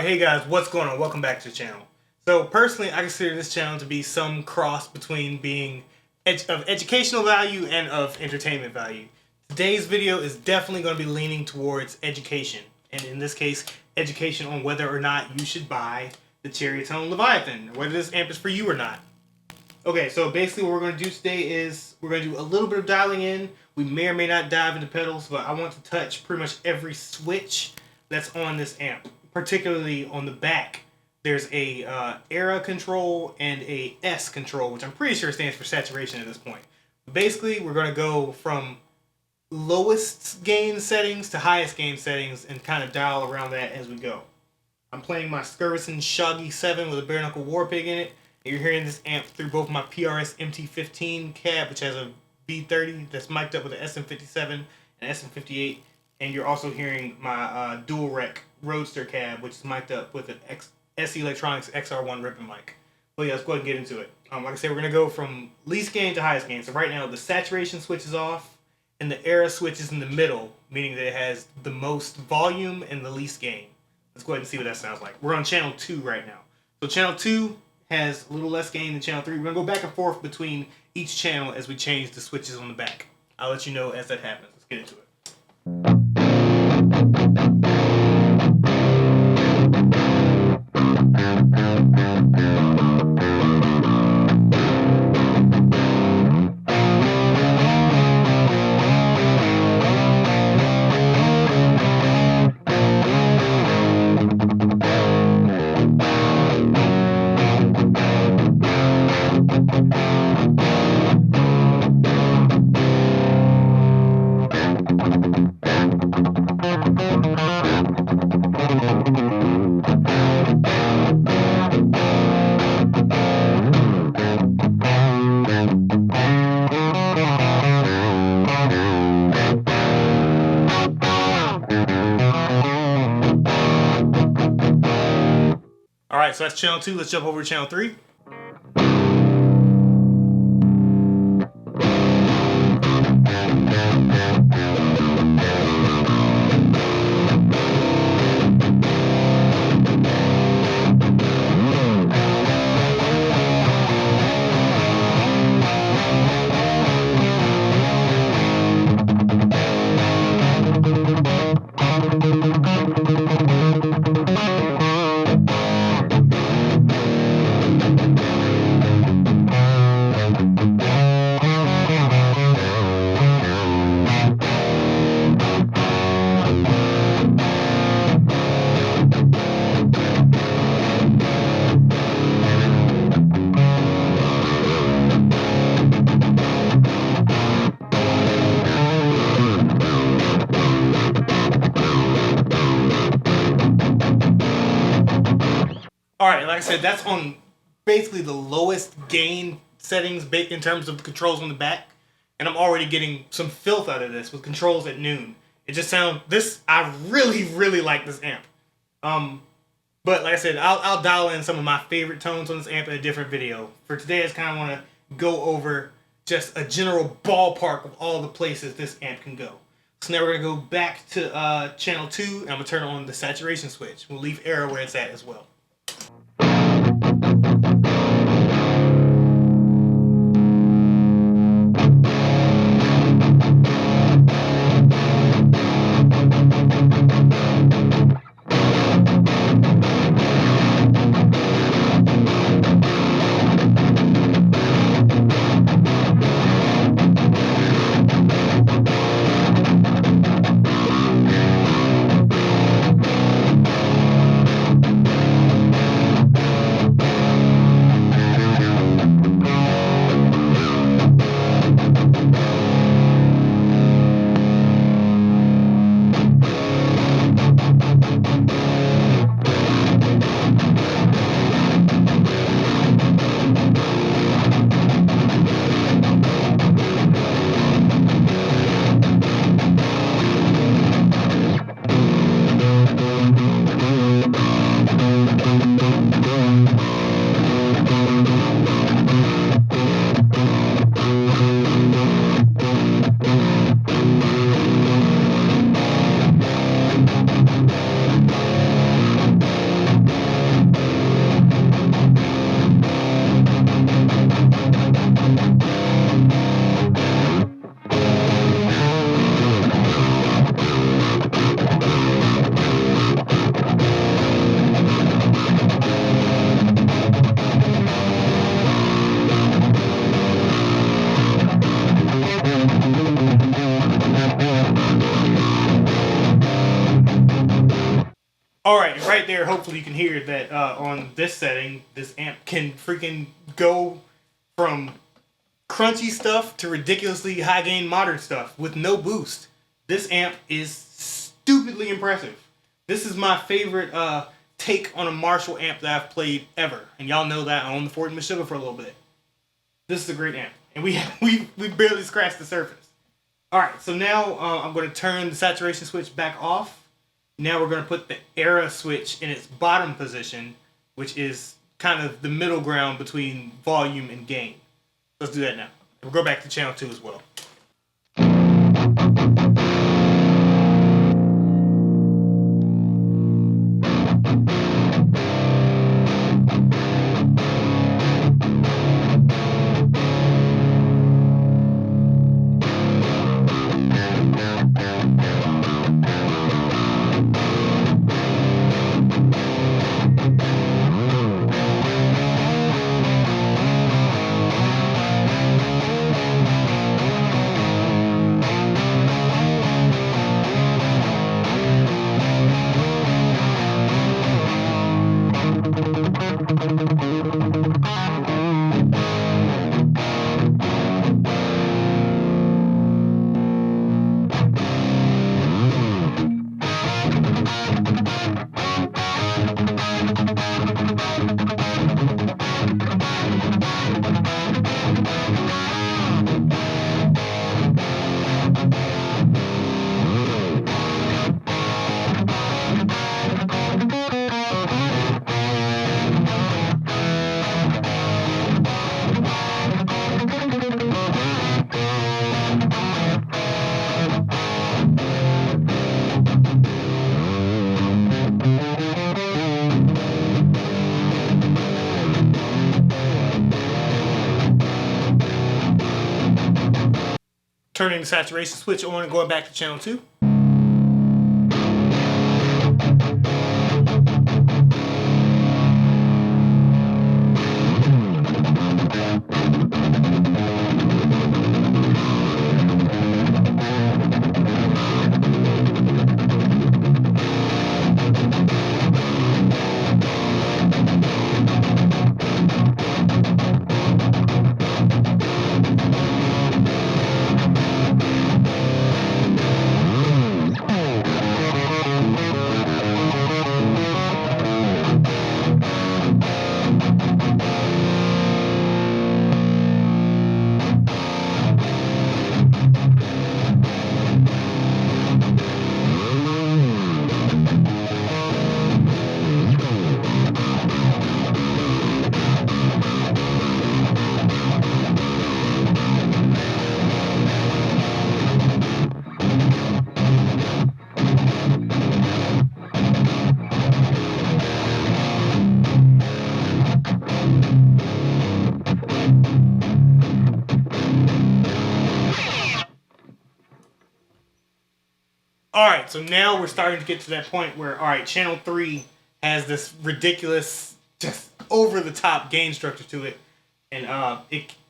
Hey guys, what's going on? Welcome back to the channel. So personally, I consider this channel to be some cross between being of educational value and of entertainment value. Today's video is definitely going to be leaning towards education, and in this case, education on whether or not you should buy the Ceriatone Leviathan, or whether this amp is for you or not. Okay, so basically what we're going to do today is we're going to do a little bit of dialing in. We may or may not dive into pedals, but I want to touch pretty much every switch that's on this amp. Particularly on the back, there's a era control and a S control, which I'm pretty sure stands for saturation at this point. Basically, we're going to go from lowest gain settings to highest gain settings and kind of dial around that as we go. I'm playing my Skirvison Shoggy 7 with a bare knuckle Warpig in it. And you're hearing this amp through both my PRS MT15 cab, which has a B30 that's mic'd up with an SM57 and SM58. And you're also hearing my dual rec Roadster cab, which is mic'd up with an SE Electronics XR1 ribbon mic. Well, yeah, let's go ahead and get into it. Like I said, we're going to go from least gain to highest gain. So right now, the saturation switch is off, and the era switch is in the middle, meaning that it has the most volume and the least gain. Let's go ahead and see what that sounds like. We're on channel 2 right now. So channel 2 has a little less gain than channel 3. We're going to go back and forth between each channel as we change the switches on the back. I'll let you know as that happens. Let's get into it. Alright, so that's channel 2. Let's jump over to channel 3. Alright, like I said, that's on basically the lowest gain settings in terms of the controls on the back. And I'm already getting some filth out of this with controls at noon. It just sounds, I really like this amp. But like I said, I'll dial in some of my favorite tones on this amp in a different video. For today, I just kind of want to go over just a general ballpark of all the places this amp can go. So now we're going to go back to channel 2, and I'm going to turn on the saturation switch. We'll leave era where it's at as well. right there, hopefully you can hear that on this setting, this amp can freaking go from crunchy stuff to ridiculously high gain modern stuff with no boost. This amp is stupidly impressive. This is my favorite take on a Marshall amp that I've played ever. And y'all know that I own the Ford Meshuggah for a little bit. This is a great amp. And we barely scratched the surface. Alright, so now I'm going to turn the saturation switch back off. Now we're going to put the era switch in its bottom position, which is kind of the middle ground between volume and gain. Let's do that now. We'll go back to channel 2 as well. Turning the saturation switch on and going back to channel 2. Alright, so now we're starting to get to that point where, alright, channel 3 has this ridiculous, just over-the-top gain structure to it. And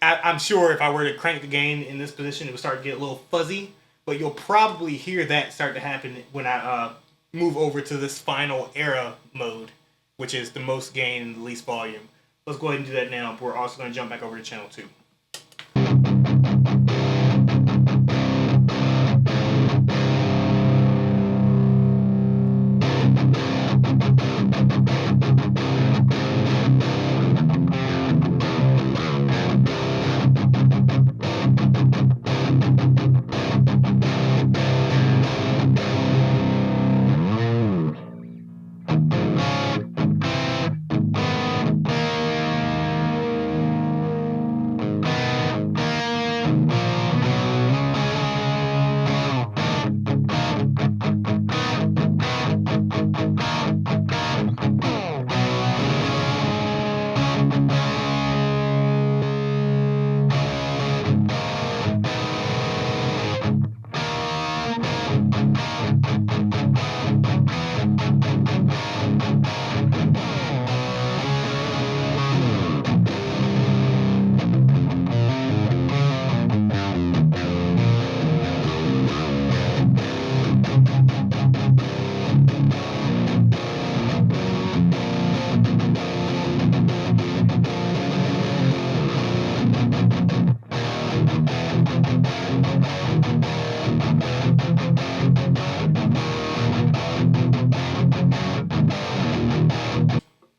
I'm sure if I were to crank the gain in this position, it would start to get a little fuzzy. But you'll probably hear that start to happen when I move over to this final era mode, which is the most gain and the least volume. Let's go ahead and do that now. We're also going to jump back over to channel 2.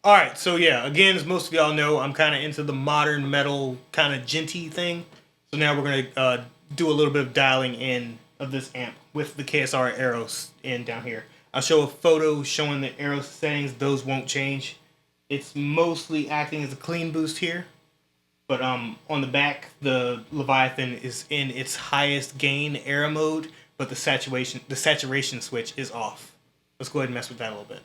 Alright, so yeah, again, as most of y'all know, I'm kind of into the modern metal kind of djenty thing. So now we're going to do a little bit of dialing in of this amp with the KSR Aeros in down here. I'll show a photo showing the Aeros settings. Those won't change. It's mostly acting as a clean boost here. But on the back, the Leviathan is in its highest gain era mode, but the saturation switch is off. Let's go ahead and mess with that a little bit.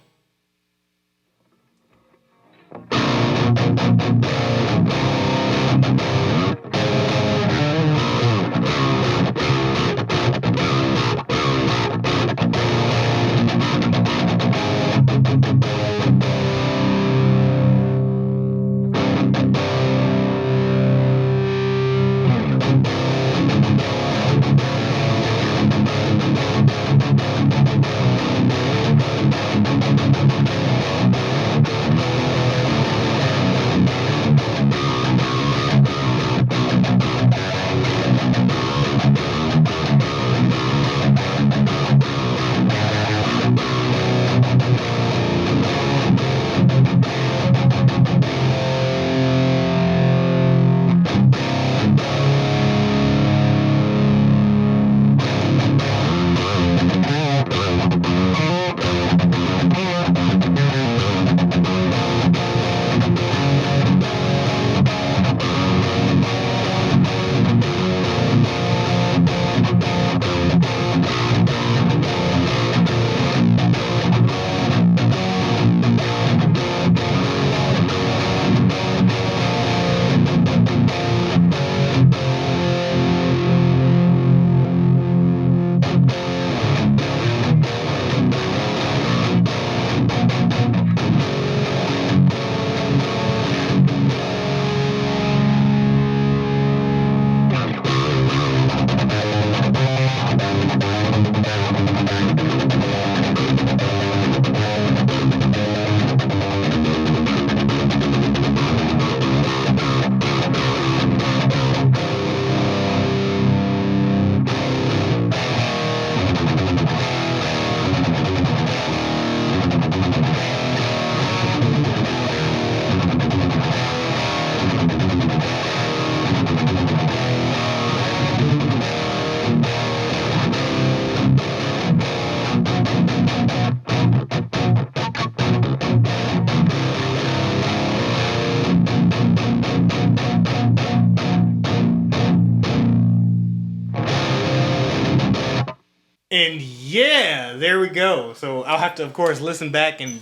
And yeah, there we go. So I'll have to, of course, listen back and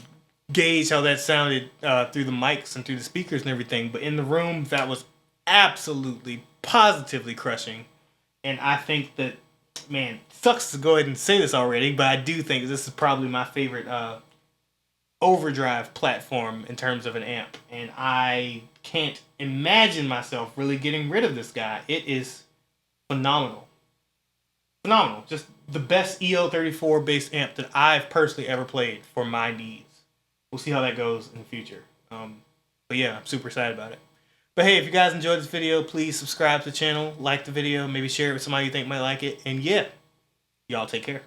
gauge how that sounded through the mics and through the speakers and everything. But in the room, that was absolutely, positively crushing. And I think that, man, sucks to go ahead and say this already, but I do think this is probably my favorite overdrive platform in terms of an amp. And I can't imagine myself really getting rid of this guy. It is phenomenal. Phenomenal. Just the best EL34 based amp that I've personally ever played for my needs. We'll see how that goes in the future. But yeah, I'm super excited about it. But hey, if you guys enjoyed this video, please subscribe to the channel, like the video, maybe share it with somebody you think might like it. And yeah, y'all take care.